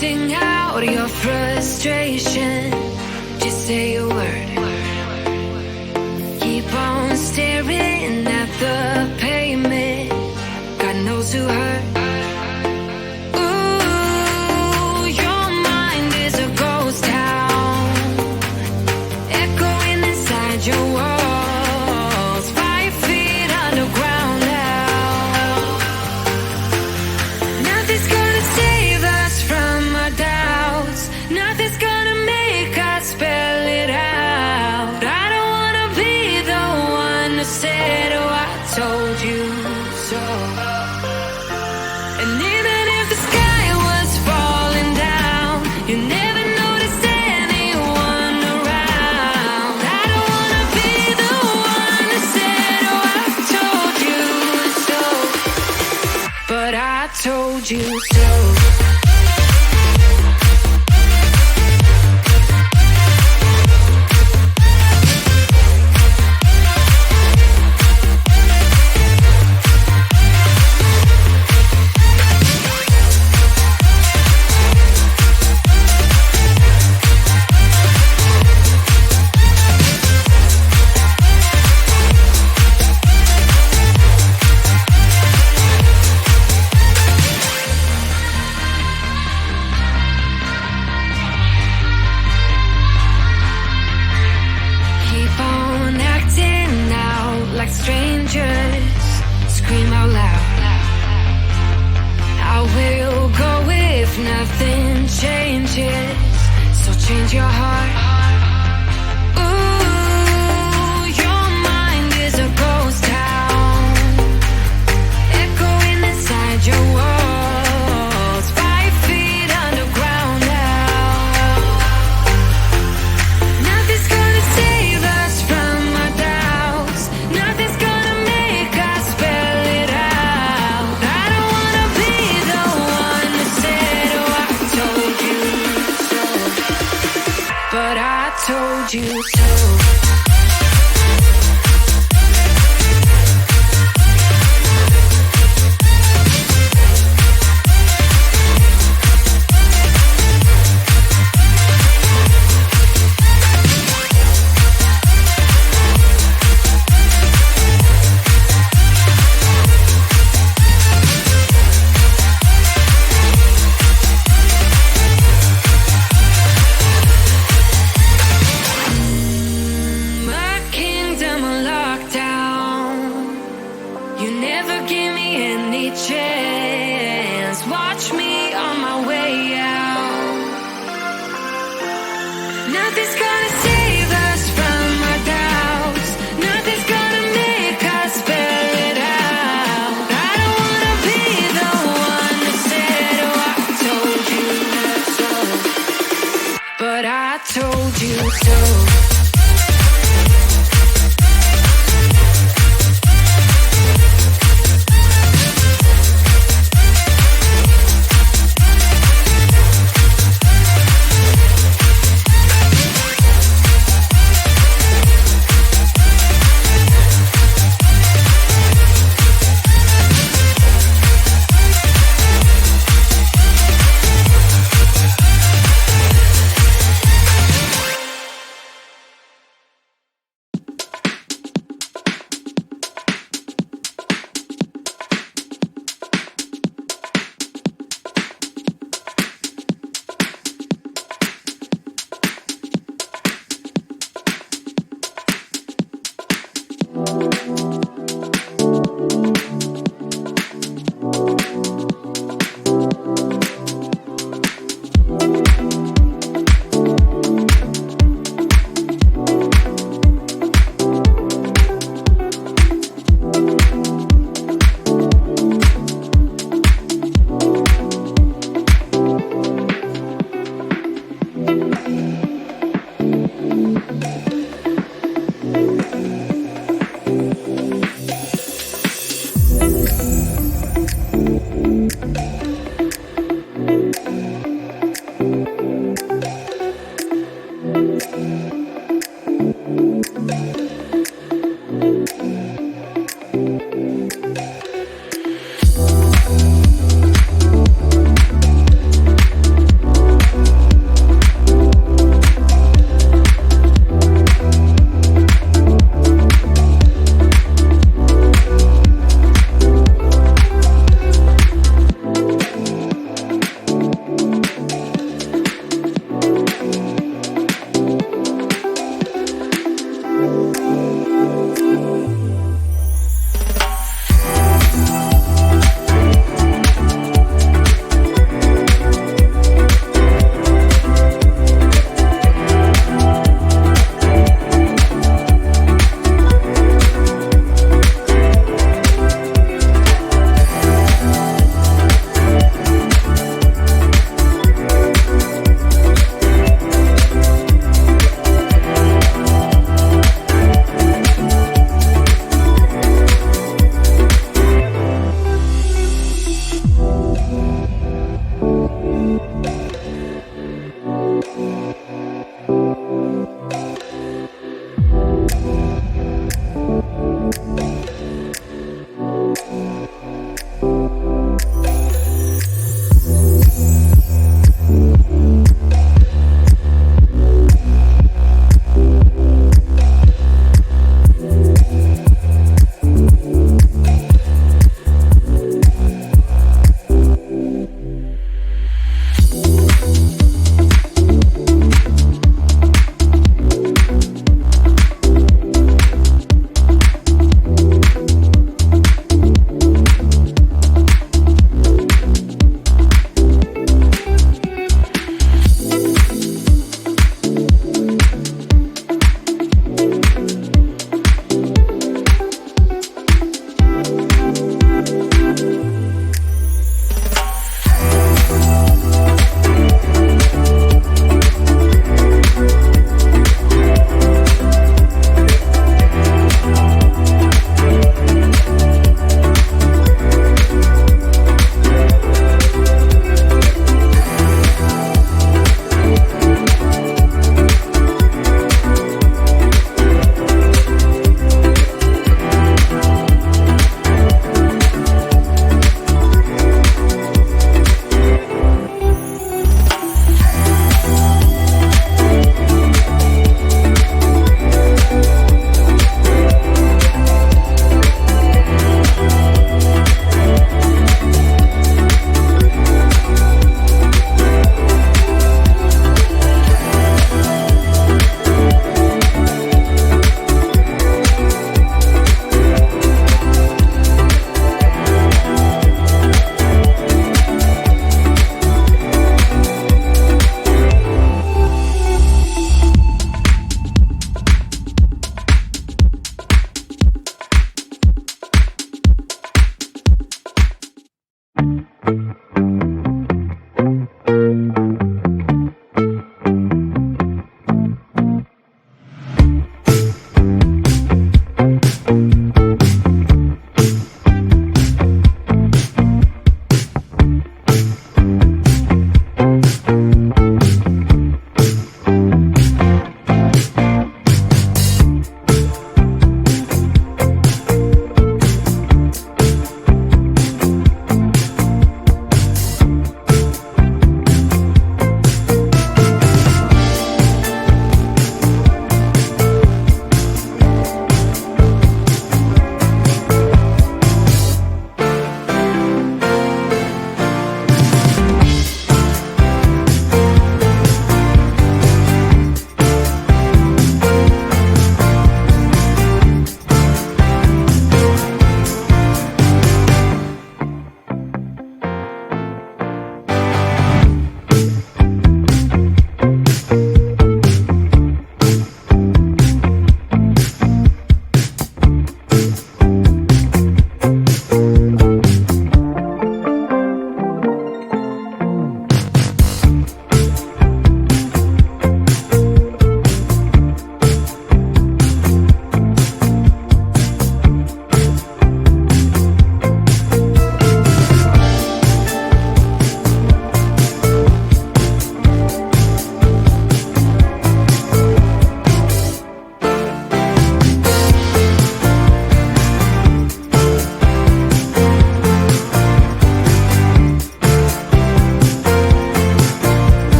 Sing out your frustration. Just say a word. Keep on staring at the pavement. God knows who hurt. Ooh, your mind is a ghost town, echoing inside your walls. 5 feet underground now. Nothing's gonna save us from our doubts. Nothing's gonna make us spell it out. I don't wanna be the one who said, oh, I told you so. And even if the sky was falling down, you never noticed anyone around. I don't wanna be the one who said, oh, I told you so. But I told you so. Keep on acting out like strangers. Scream out loud. I will go if nothing changes. So change your heart. Ooh, your mind is a ghost town, echoing inside your walls. 5 feet underground now. Nothing's gonna save us from our doubts. Nothing's gonna make us spell it out. I don't wanna be the one who said, oh, I told you so. But I told you so.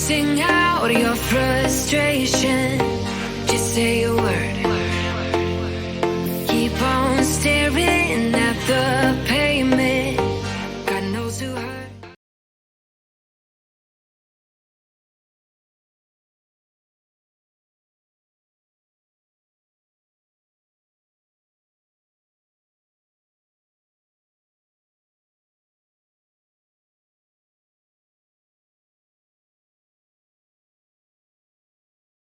Sing out your frustration. Just say a word